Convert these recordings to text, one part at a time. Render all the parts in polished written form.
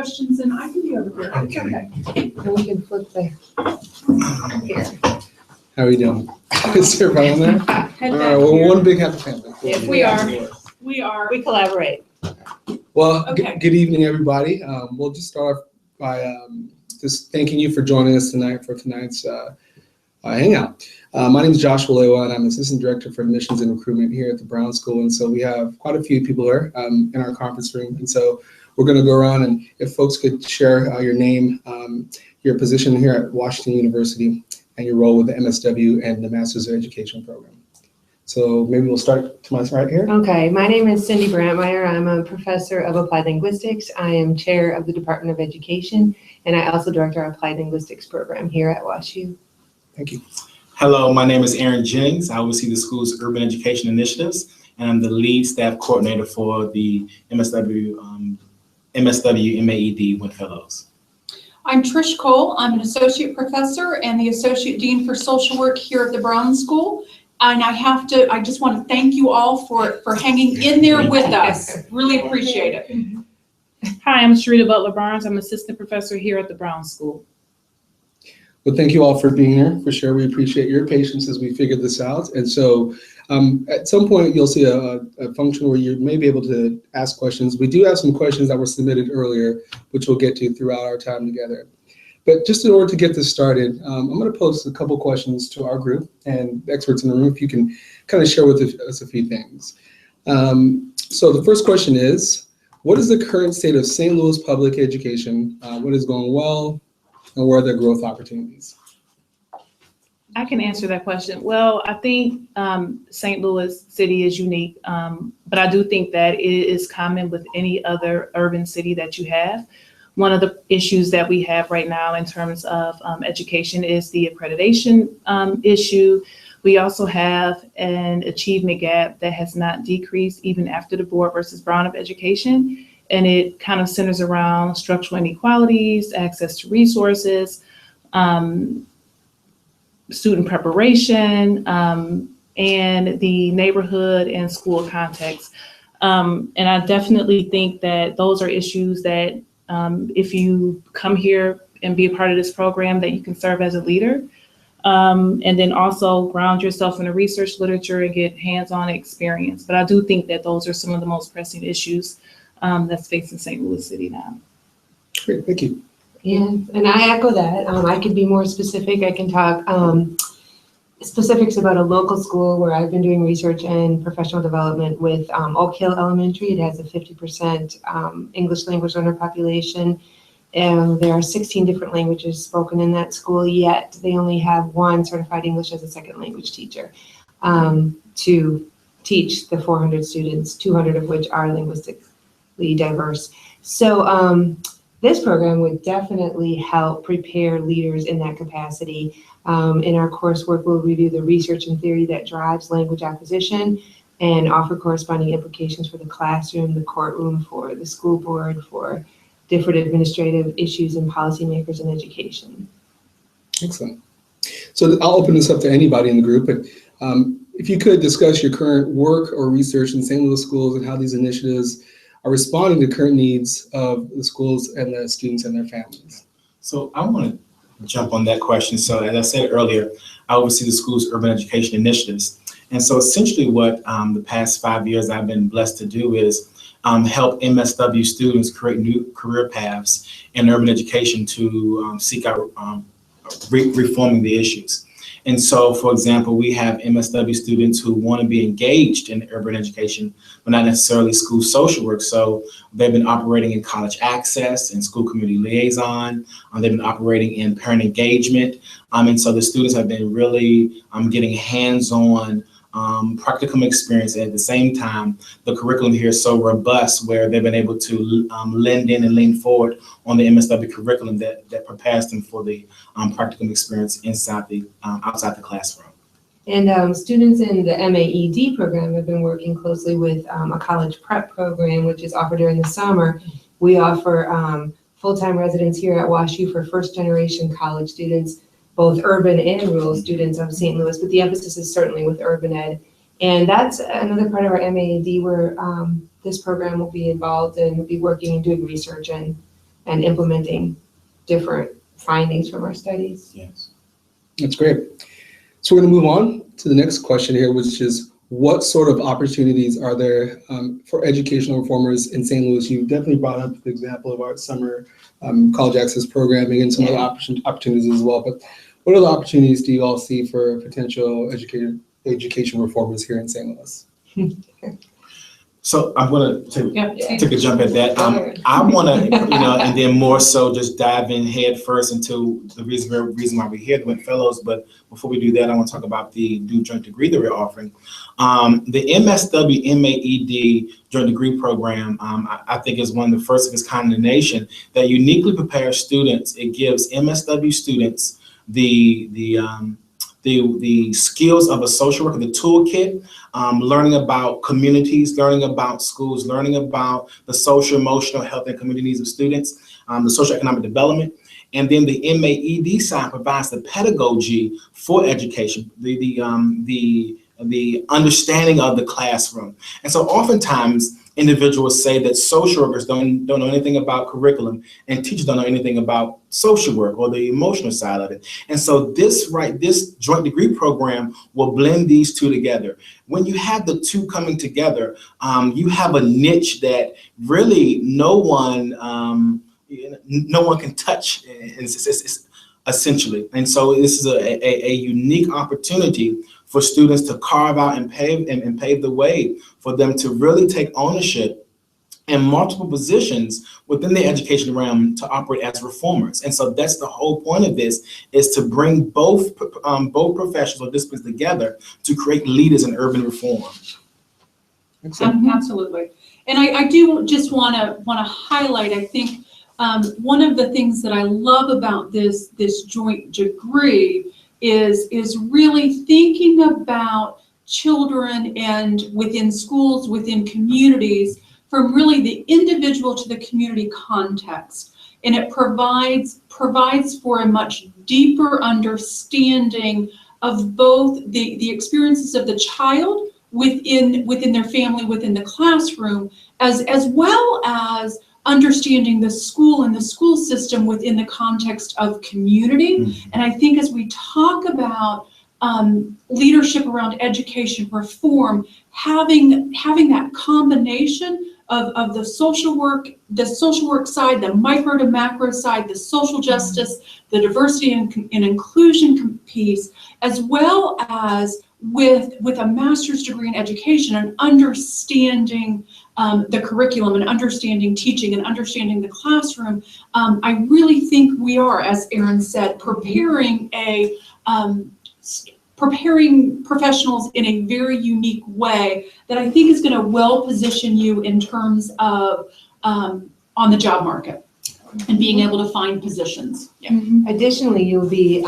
questions, and I can be over here. Okay. And we can flip the here. How are you doing? Is everybody on there? Head All back right, well, here. one big happy family. Yes, We are. We collaborate. Well, Okay. good evening, everybody. We'll just start off by just thanking you for joining us tonight for tonight's Hangout. My name is Josh Walehwa, and I'm Assistant Director for Admissions and Recruitment here at the Brown School. And so we have quite a few people here in our conference room. And so we're going to go around, and if folks could share your name, your position here at Washington University, and your role with the MSW and the Masters of Education program. So maybe we'll start to my right here. Okay, my name is Cindy Brantmeier. I'm a professor of applied linguistics. I am chair of the Department of Education, and I also direct our applied linguistics program here at WashU. Thank you. Hello, my name is Jennings. I oversee the school's urban education initiatives, and I'm the lead staff coordinator for the MSW MAED Wendt Fellows. I'm Trish Cole. I'm an associate professor and the associate dean for social work here at the Brown School. And I just want to thank you all for hanging in there with us. Really appreciate it. Hi, I'm Sheretta Butler-Barnes. I'm assistant professor here at the Brown School. Well, thank you all for being here. For sure, we appreciate your patience as we figure this out. And so at some point, you'll see a function where you may be able to ask questions. We do have some questions that were submitted earlier, which we'll get to throughout our time together. But just in order to get this started, I'm going to pose a couple questions to our group and experts in the room, if you can kind of share with us a few things. So the first question is, what is the current state of St. Louis public education? What is going well, and where are there growth opportunities? I can answer that question. Well, I think St. Louis City is unique, but I do think that it is common with any other urban city that you have. One of the issues that we have right now in terms of education is the accreditation issue. We also have an achievement gap that has not decreased even after the Board versus Brown of Education. And it kind of centers around structural inequalities, access to resources, student preparation, and the neighborhood and school context. And I definitely think that those are issues that if you come here and be a part of this program, that you can serve as a leader. And then also ground yourself in the research literature and get hands-on experience. But I do think that those are some of the most pressing issues that's facing St. Louis City now. Great, thank you. Yeah, and I echo that. I could be more specific. I can talk specifics about a local school where I've been doing research and professional development with Oak Hill Elementary. It has a 50% English language learner population. And there are 16 different languages spoken in that school, yet they only have one certified English as a second language teacher to teach the 400 students, 200 of which are linguistically diverse. So this program would definitely help prepare leaders in that capacity. In our coursework, we'll review the research and theory that drives language acquisition and offer corresponding implications for the classroom, the courtroom, for the school board, for different administrative issues and policymakers in education. Excellent. So I'll open this up to anybody in the group, but if you could discuss your current work or research in St. Louis schools and how these initiatives are responding to current needs of the schools and the students and their families. So I want to jump on that question. So as I said earlier, I oversee the school's urban education initiatives. And so essentially what the past 5 years I've been blessed to do is help MSW students create new career paths in urban education to seek out reforming the issues. And so, for example, we have MSW students who want to be engaged in urban education, but not necessarily school social work. So they've been operating in college access and school community liaison. They've been operating in parent engagement. And so the students have been really getting hands-on practicum experience. And at the same time, the curriculum here is so robust where they've been able to lend in and lean forward on the MSW curriculum that prepares them for the practicum experience inside the outside the classroom. And students in the MAED program have been working closely with a college prep program, which is offered during the summer. We offer full-time residence here at WashU for first-generation college students, both urban and rural students of St. Louis, but the emphasis is certainly with urban ed. And that's another part of our MAED where this program will be involved and be working and doing research and and implementing different findings from our studies. Yes. That's great. So we're going to move on to the next question here, which is what sort of opportunities are there for educational reformers in St. Louis? You definitely brought up the example of our summer college access programming and some other opportunities as well. But what other opportunities do you all see for potential education reformers here in St. Louis? So I'm going to Yeah. take a jump at that. I want to, and then more so just dive in head first into the reason why we're here, the Wendt Fellows. But before we do that, I want to talk about the new joint degree that we're offering. The MSW MAEd joint degree program, I think is one of the first of its kind in the nation that uniquely prepares students. It gives MSW students the skills of a social worker, the toolkit, learning about communities, learning about schools, learning about the social, emotional, health, and community needs of students, the social economic development. And then the MAEd side provides the pedagogy for education, the understanding of the classroom. And so oftentimes individuals say that social workers don't know anything about curriculum and teachers don't know anything about social work or the emotional side of it. And so this joint degree program will blend these two together. When you have the two coming together, you have a niche that really no one can touch, essentially. And so this is a unique opportunity for students to carve out and pave the way for them to really take ownership in multiple positions within the education realm to operate as reformers. And so that's the whole point of this, is to bring both professions or disciplines together to create leaders in urban reform. Absolutely. And I do just want to highlight, I think one of the things that I love about this joint degree is really thinking about children and within schools, within communities, from really the individual to the community context. And it provides for a much deeper understanding of both the experiences of the child within their family, within the classroom, as well as understanding the school and the school system within the context of community. Mm-hmm. And I think as we talk about leadership around education reform, having that combination of the social work side, the micro to macro side, the social justice, the diversity and inclusion piece, as well as with a master's degree in education and understanding the curriculum and understanding teaching and understanding the classroom, I really think we are, as Erin said, preparing professionals in a very unique way that I think is going to well position you in terms of on the job market and being able to find positions. Yeah. Mm-hmm. Additionally, you'll be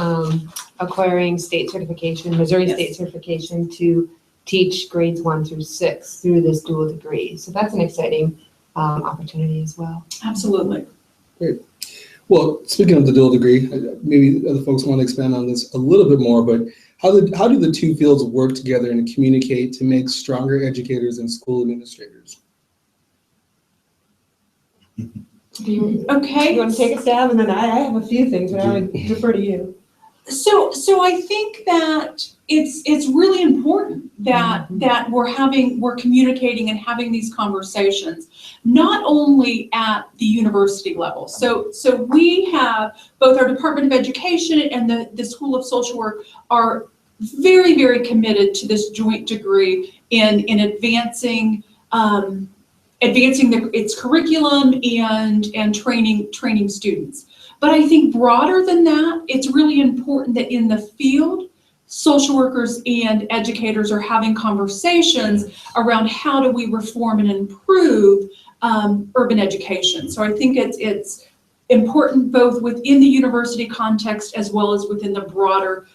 acquiring state certification, Missouri state certification to teach grades 1 through 6 through this dual degree. So that's an exciting opportunity as well. Absolutely. Great. Well, speaking of the dual degree, maybe other folks want to expand on this a little bit more, but how do the two fields work together and communicate to make stronger educators and school administrators? Okay. You want to take a stab, and then I have a few things, but I would defer to you. So I think that it's really important that we're communicating and having these conversations, not only at the university level. So we have both our Department of Education and the School of Social Work are very, very committed to this joint degree in advancing its curriculum and training students. But I think broader than that, it's really important that in the field, social workers and educators are having conversations around how do we reform and improve urban education. So I think it's important both within the university context as well as within the broader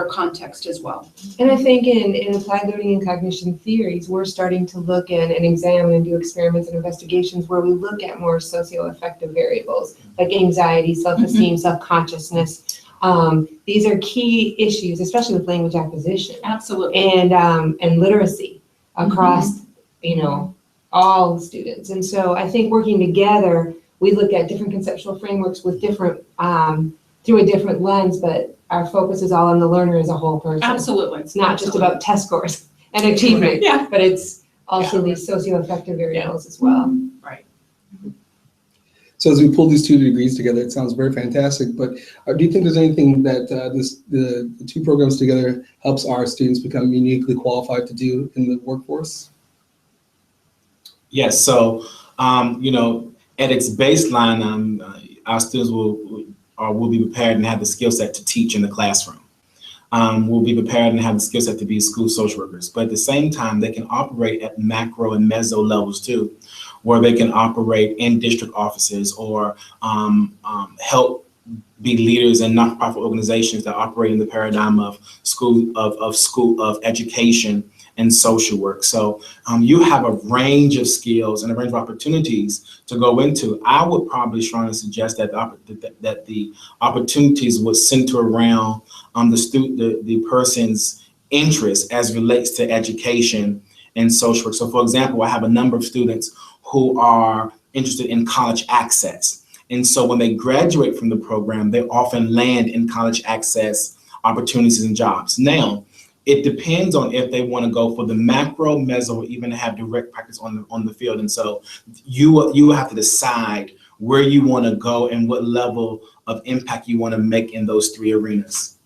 context as well. And I think in applied learning and cognition theories, we're starting to look at and examine and do experiments and investigations where we look at more socio-affective variables like anxiety, self-esteem, self-consciousness. These are key issues, especially with language acquisition. Absolutely. And literacy across, all students. And so I think working together we look at different conceptual frameworks with different, through a different lens, but our focus is all on the learner as a whole person. Absolutely. It's not just about test scores and achievement, Yeah. but it's also these socio-affective variables as well. Right. So as we pull these two degrees together, it sounds very fantastic, but do you think there's anything that the two programs together helps our students become uniquely qualified to do in the workforce? Yes, so, at its baseline, our students will be prepared and have the skill set to teach in the classroom. Will be prepared and have the skill set to be school social workers. But at the same time, they can operate at macro and meso levels too, where they can operate in district offices or help be leaders in nonprofit organizations that operate in the paradigm of school education and social work. So you have a range of skills and a range of opportunities to go into. I would probably strongly suggest that the opportunities would center around the person's interest as relates to education and social work. So for example, I have a number of students who are interested in college access. And so when they graduate from the program, they often land in college access opportunities and jobs. Now, it depends on if they want to go for the macro, meso, or even have direct practice on the field. And so you will have to decide where you want to go and what level of impact you want to make in those three arenas.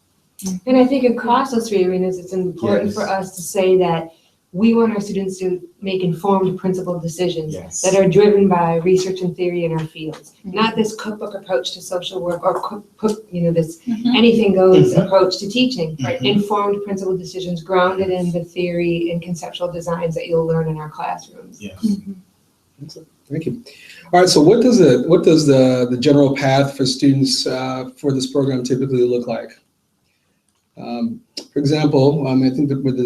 And I think across those three arenas, it's important for us to say that we want our students to make informed, principled decisions that are driven by research and theory in our fields, not this cookbook approach to social work or this anything goes approach to teaching. Right. Informed, principled decisions grounded in the theory and conceptual designs that you'll learn in our classrooms. Yes. Thank you. All right, so what does the general path for students for this program typically look like? For example, I think that with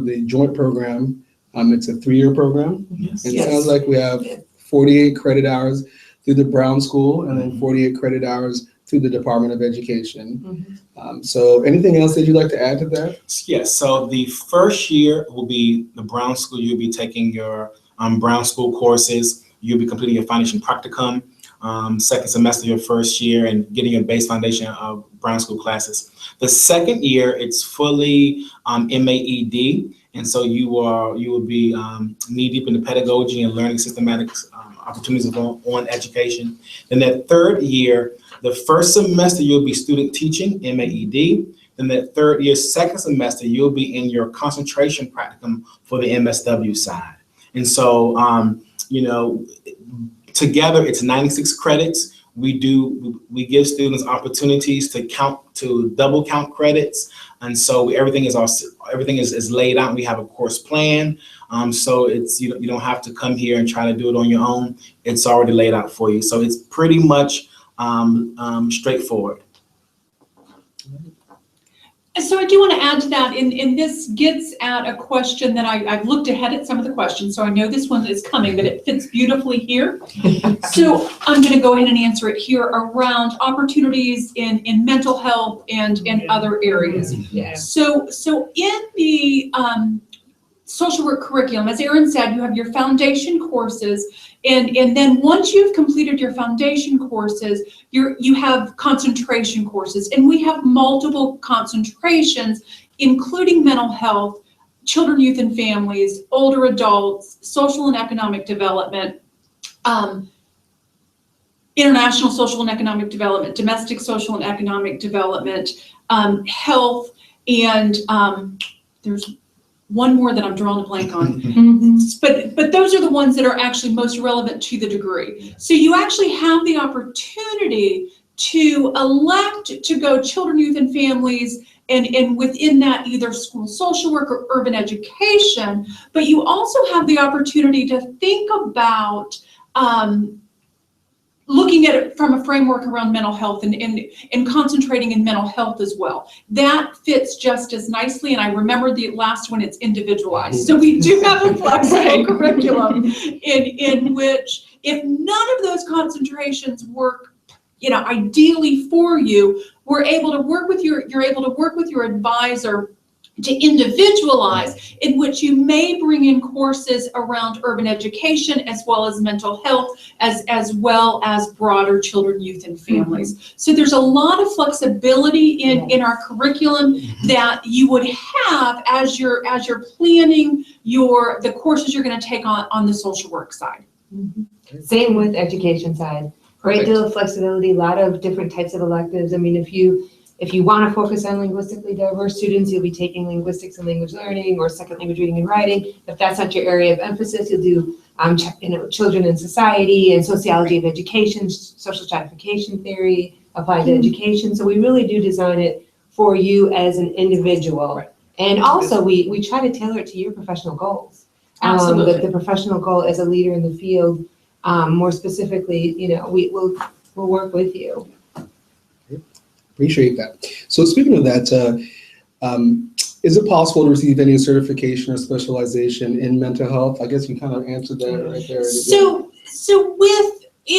the joint program, it's a 3-year program. Yes. And it sounds like we have 48 credit hours through the Brown School and then 48 credit hours through the Department of Education. So anything else that you'd like to add to that? Yes, so the first year will be the Brown School. You'll be taking your Brown School courses. You'll be completing your foundation practicum. Second semester, your first year, and getting your base foundation of Brown School classes. The second year, it's fully MAEd, and so you will be knee deep in the pedagogy and learning systematic opportunities on education. Then that third year, the first semester you'll be student teaching MAEd. Then that third year, second semester, you'll be in your concentration practicum for the MSW side. And so together, it's 96 credits. We give students opportunities to double count credits, and so everything is laid out. We have a course plan, so it's you don't have to come here and try to do it on your own. It's already laid out for you, so it's pretty much straightforward. So I do want to add to that, and this gets at a question that I've looked ahead at some of the questions, so I know this one is coming, but it fits beautifully here. So I'm going to go ahead and answer it here around opportunities in mental health and in other areas. Yeah. So in the social work curriculum, as Erin said, you have your foundation courses, and then once you've completed your foundation courses, you have concentration courses, and we have multiple concentrations, including mental health, children, youth, and families, older adults, social and economic development, international social and economic development, domestic social and economic development, health, and there's one more that I'm drawing a blank on. But those are the ones that are actually most relevant to the degree. So you actually have the opportunity to elect to go children, youth, and families, and within that either school social work or urban education, but you also have the opportunity to think about looking at it from a framework around mental health and concentrating in mental health as well. That fits just as nicely, and I remember the last one, it's individualized. So we do have a flexible curriculum in which if none of those concentrations work, ideally for you, you're able to work with your advisor to individualize, in which you may bring in courses around urban education as well as mental health, as well as broader children, youth, and families. So there's a lot of flexibility in our curriculum that you would have as you're planning the courses you're going to take on the social work side. Same with education side. Great deal of flexibility, a lot of different types of electives. I mean, if you want to focus on linguistically diverse students, you'll be taking linguistics and language learning or second language reading and writing. If that's not your area of emphasis, you'll do children and society and sociology of education, social stratification theory, applied to education. So we really do design it for you as an individual. Right. And also we try to tailor it to your professional goals. Absolutely. The professional goal as a leader in the field, more specifically, we'll work with you. Appreciate that. So speaking of that, is it possible to receive any certification or specialization in mental health? I guess you kind of answered that right there. So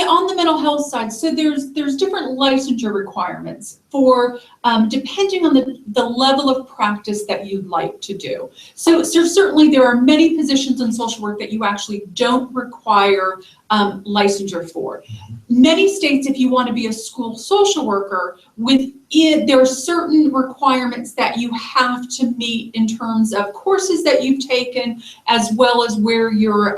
on the mental health side, so there's different licensure requirements for depending on the level of practice that you'd like to do. So certainly there are many positions in social work that you actually don't require licensure for. Many states, if you want to be a school social worker, there are certain requirements that you have to meet in terms of courses that you've taken, as well as where your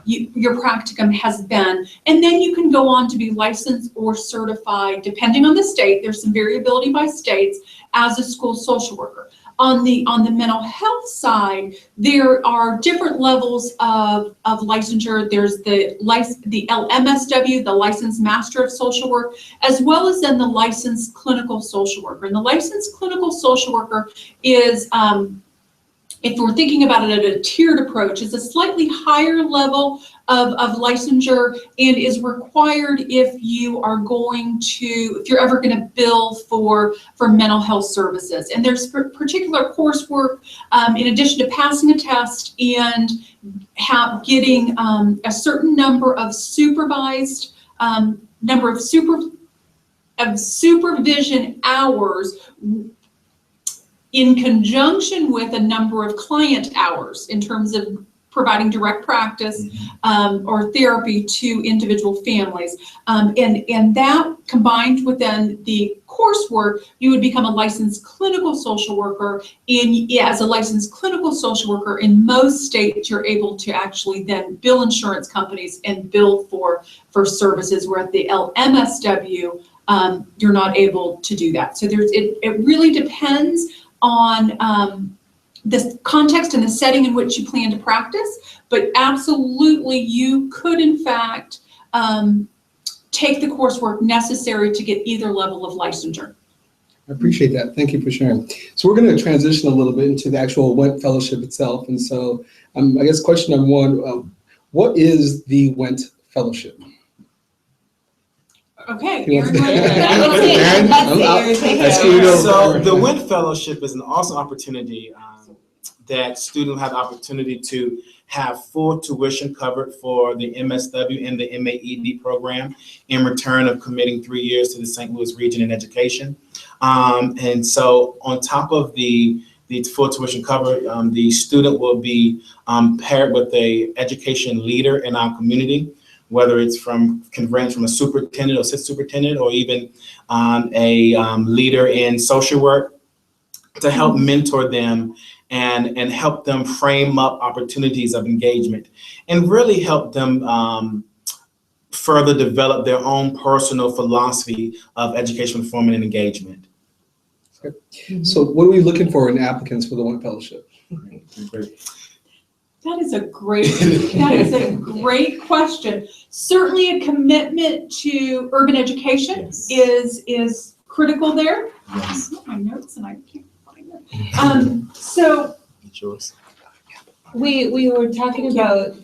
practicum has been, and then you can go on to be licensed or certified, depending on the state. There's some variability by states, as a school social worker. On the mental health side, there are different levels of licensure. There's the MSW, the Licensed Master of Social Work, as well as then the Licensed Clinical Social Worker. And the Licensed Clinical Social Worker is, if we're thinking about it at a tiered approach, is a slightly higher level of licensure and is required if you're ever going to bill for mental health services. And there's particular coursework in addition to passing a test and getting a certain number of supervised supervision hours in conjunction with a number of client hours in terms of providing direct practice or therapy to individual families. And that combined with then the coursework, you would become a licensed clinical social worker. As a licensed clinical social worker, in most states, you're able to actually then bill insurance companies and bill for services, where at the LMSW, you're not able to do that. So it really depends on the context and the setting in which you plan to practice, but absolutely you could in fact take the coursework necessary to get either level of licensure. I appreciate that. Thank you for sharing. So we're going to transition a little bit into the actual Wendt Fellowship itself. And so I guess question number one, what is the Wendt Fellowship? Okay. So the Wendt Fellowship is an awesome opportunity that students have the opportunity to have full tuition covered for the MSW and the MAEd program in return of committing 3 years to the St. Louis region in education. And so on top of the full tuition cover, the student will be paired with a education leader in our community, whether it's can range from a superintendent or assistant superintendent, or even a leader in social work, to help mentor them and help them frame up opportunities of engagement and really help them further develop their own personal philosophy of education, reform, and engagement. Okay. So what are we looking for in applicants for the Wendt Fellowship? Great. That is a great question. Certainly a commitment to urban education is critical there. Yes. I have my notes and I can't find them. So It's yours. We were talking about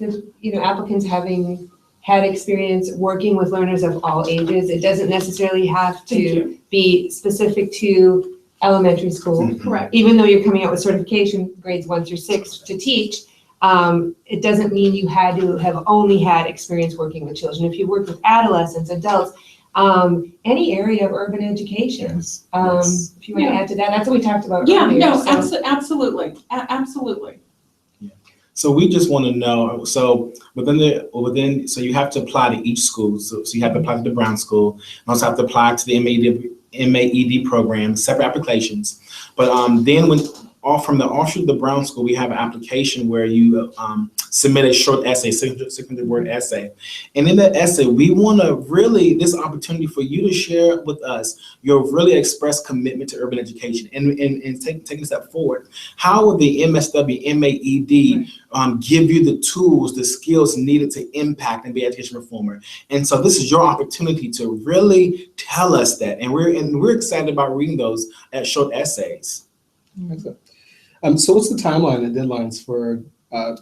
applicants having had experience working with learners of all ages. It doesn't necessarily have to be specific to elementary school. correct. Even though you're coming out with certification grades 1 through 6 to teach, it doesn't mean you had to have only had experience working with children. If you work with adolescents, adults, any area of urban education. Yes. If you want to add to that, that's what we talked about Yeah, earlier. no, so- absolutely, absolutely. So we just want to know, so so you have to apply to each school. So you have to apply to the Brown School, and also have to apply to the MAEd program, separate applications. But then from the offshoot of the Brown School, we have an application where you submit a short essay, 600-word essay. And in that essay, we want to really, this opportunity for you to share with us your really expressed commitment to urban education and taking a step forward. How will the MSW, MAEd give you the tools, the skills needed to impact and be an education reformer? And so this is your opportunity to really tell us that. And we're excited about reading those as short essays. Excellent. So what's the timeline and deadlines for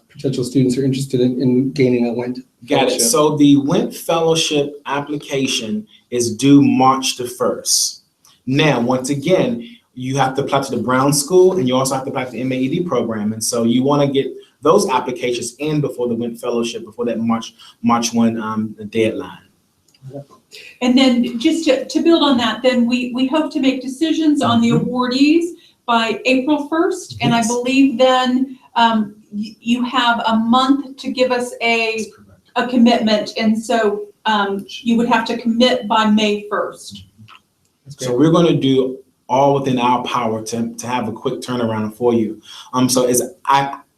potential students who are interested in gaining a Wendt Got Fellowship? it. So the Wendt Fellowship application is due March the 1st. Now, once again, you have to apply to the Brown School, and you also have to apply to the MAEd program. And so you want to get those applications in before the Wendt Fellowship, before that March 1 deadline. And then just to build on that, then we hope to make decisions on the awardees by April 1st. And I Yes. believe then you have a month to give us a commitment. And so you would have to commit by May 1st. That's great. So we're going to do all within our power to have a quick turnaround for you. So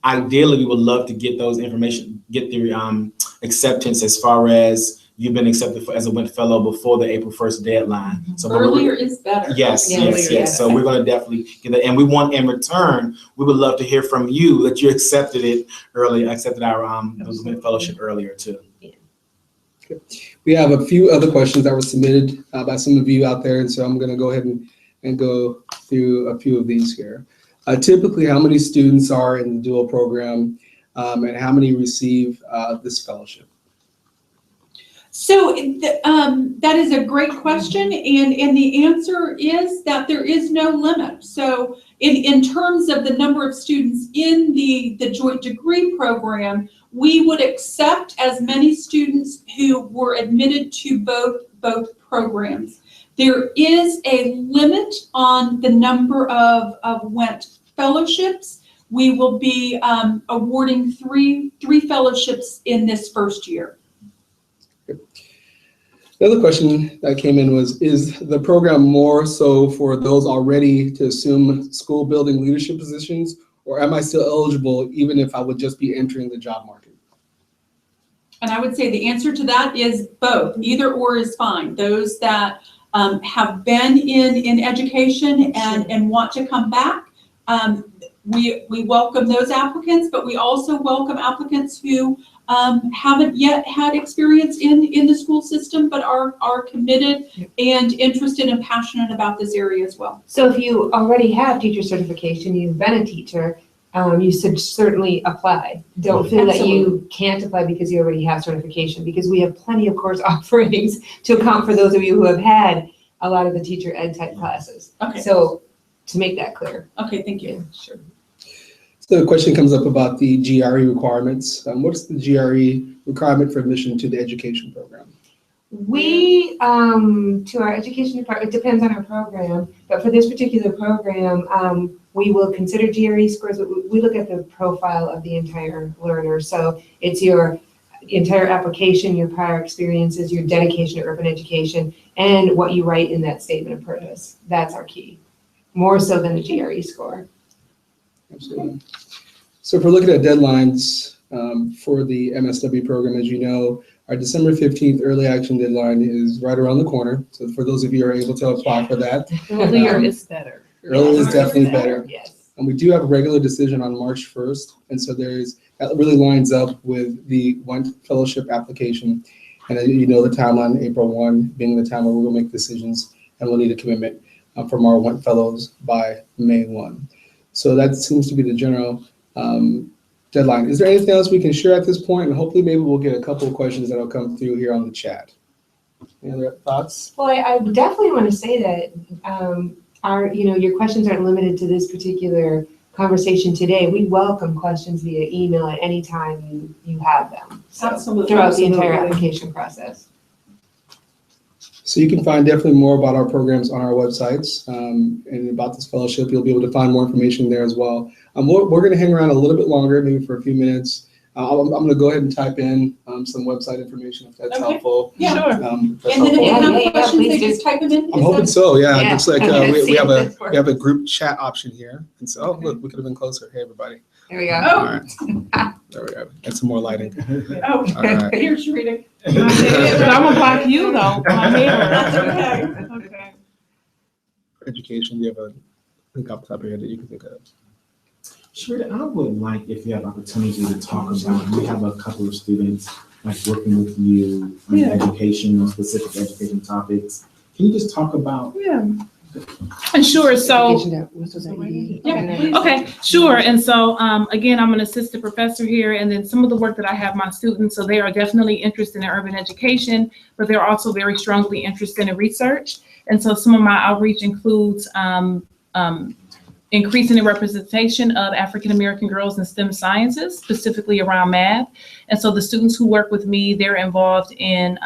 ideally, we would love to get those information, get the acceptance as far as you've been accepted as a Wendt Fellow before the April 1st deadline. So Earlier is better. Yes, Yeah, yes, earlier, yes. So we're going to definitely get that. And we want, in return, we would love to hear from you that you accepted it early, accepted our Wendt Fellowship earlier too. We have a few other questions that were submitted by some of you out there, and so I'm going to go ahead and go through a few of these here. Typically, how many students are in the dual program, and how many receive this fellowship? So that is a great question, and the answer is that there is no limit. So in terms of the number of students in the joint degree program, we would accept as many students who were admitted to both programs. There is a limit on the number of Wendt fellowships. We will be awarding three fellowships in this first year. Another question that came in was, is the program more so for those already to assume school building leadership positions, or am I still eligible even if I would just be entering the job market? And I would say the answer to that is both. Either or is fine. Those that have been in education and want to come back, we welcome those applicants, but we also welcome applicants who haven't yet had experience in the school system, but are committed and interested and passionate about this area as well. So if you already have teacher certification, you've been a teacher, you should certainly apply. Don't feel that you can't apply because you already have certification, because we have plenty of course offerings to account for those of you who have had a lot of the teacher ed type classes. Okay. So to make that clear. Okay, thank you. Yeah, sure. So the question comes up about the GRE requirements. What's the GRE requirement for admission to the education program? We, to our education department, it depends on our program, but for this particular program, we will consider GRE scores. We look at the profile of the entire learner. So it's your entire application, your prior experiences, your dedication to urban education, and what you write in that statement of purpose. That's our key, more so than the GRE score. Absolutely. So if we're looking at deadlines for the MSW program, as you know, our December 15th early action deadline is right around the corner. So for those of you who are able to apply for that, Earlier is better. earlier is definitely better. Yes. And we do have a regular decision on March 1st. And so that really lines up with the Wendt Fellowship application. And then, you know, the timeline, April 1 being the time where we'll make decisions and we'll need a commitment from our Wendt Fellows by May 1. So that seems to be the general deadline. Is there anything else we can share at this point? And hopefully maybe we'll get a couple of questions that'll come through here on the chat. Any other thoughts? Well, I definitely want to say that your questions aren't limited to this particular conversation today. We welcome questions via email at any time you have them. So, Absolutely. throughout the entire application process. So you can find definitely more about our programs on our websites, and about this fellowship. You'll be able to find more information there as well. We're going to hang around a little bit longer, maybe for a few minutes. I'm going to go ahead and type in some website information if that's Okay. helpful. Yeah. Sure. If that's And then if helpful. you have Yeah, questions, they please just type them in. I'm hoping so. Yeah, it Yeah. looks like Okay. we have See if this we have a group chat option here, and so Okay. look, we could have been closer. Hey, everybody. There we go. Oh. All right. There we go. And some more lighting. Oh, All right. here's Sheretta. But I'm gonna block you though. My hair. That's okay. Okay. Education. Do you have a link off the top of your head that you can think of? Sheretta, I would like, if you have opportunity to talk about, we have a couple of students like working with you on Yeah. education, on specific education topics. Can you just talk about? Yeah. And sure, so. Yeah, please. Okay, sure. And so, again, I'm an assistant professor here, and then some of the work that I have my students, so they are definitely interested in urban education, but they're also very strongly interested in research. And so some of my outreach includes increasing the representation of African-American girls in STEM sciences, specifically around math. And so the students who work with me, they're involved in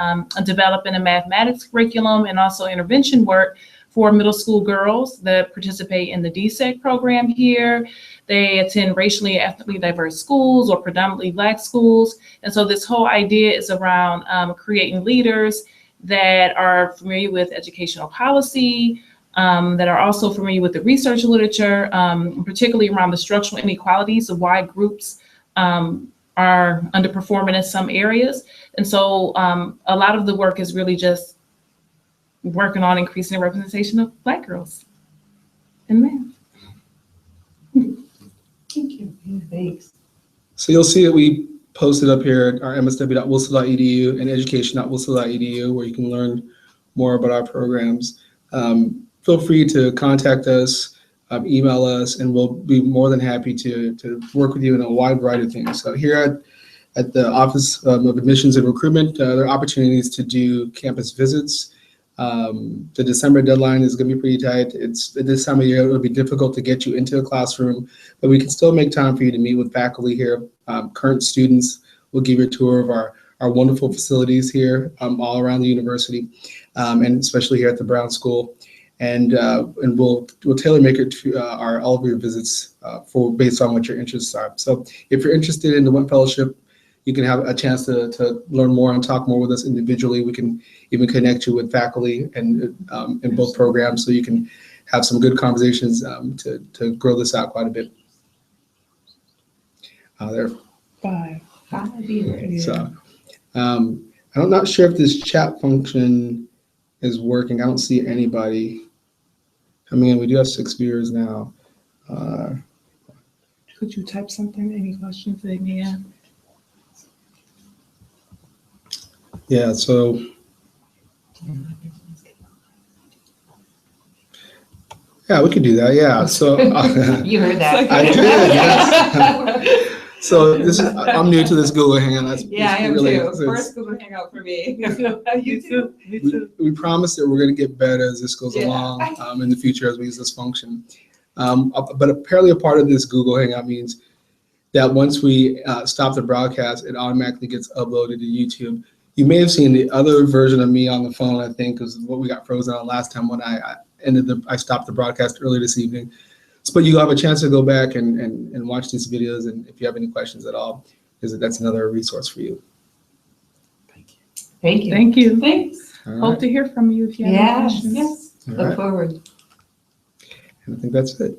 developing a mathematics curriculum and also intervention work for middle school girls that participate in the DSEC program here. They attend racially and ethnically diverse schools or predominantly Black schools. And so this whole idea is around creating leaders that are familiar with educational policy, that are also familiar with the research literature, particularly around the structural inequalities of why groups are underperforming in some areas. And so a lot of the work is really just working on increasing the representation of Black girls in math. Thank you. Thanks. So you'll see that we posted up here at our msw.wustl.edu and education.wustl.edu, where you can learn more about our programs. Feel free to contact us, email us, and we'll be more than happy to work with you in a wide variety of things. So here at the Office of Admissions and Recruitment, there are opportunities to do campus visits. The December deadline is going to be pretty tight. It's at this time of year, it'll be difficult to get you into a classroom, but we can still make time for you to meet with faculty here. Current students will give you a tour of our wonderful facilities here all around the university, and especially here at the Brown School. And we'll tailor make it to all of your visits based on what your interests are. So if you're interested in the Wendt Fellowship, you can have a chance to learn more and talk more with us individually. We can even connect you with faculty and in both programs, so you can have some good conversations to grow this out quite a bit. There. 5 years. So I'm not sure if this chat function is working. I don't see anybody coming in. We do have 6 viewers now. Could you type something? Any questions they may have? Yeah, so yeah, we could do that. Yeah, so You heard that. I did. Yes. So I'm new to this Google Hangout. That's Yeah, I am really, too. it's- First Google Hangout for me. You too. Me too. we promise that we're going to get better as this goes Yeah. along in the future as we use this function. But apparently a part of this Google Hangout means that once we stop the broadcast, it automatically gets uploaded to YouTube. You may have seen the other version of me on the phone, I think, is what we got frozen on last time when I stopped the broadcast earlier this evening. So, but you'll have a chance to go back and watch these videos, and if you have any questions at all, that's another resource for you. Thank you. Thank you. Thanks. All right. Hope to hear from you if you have Yes. any questions. Yes. All Look right. forward. And I think that's it.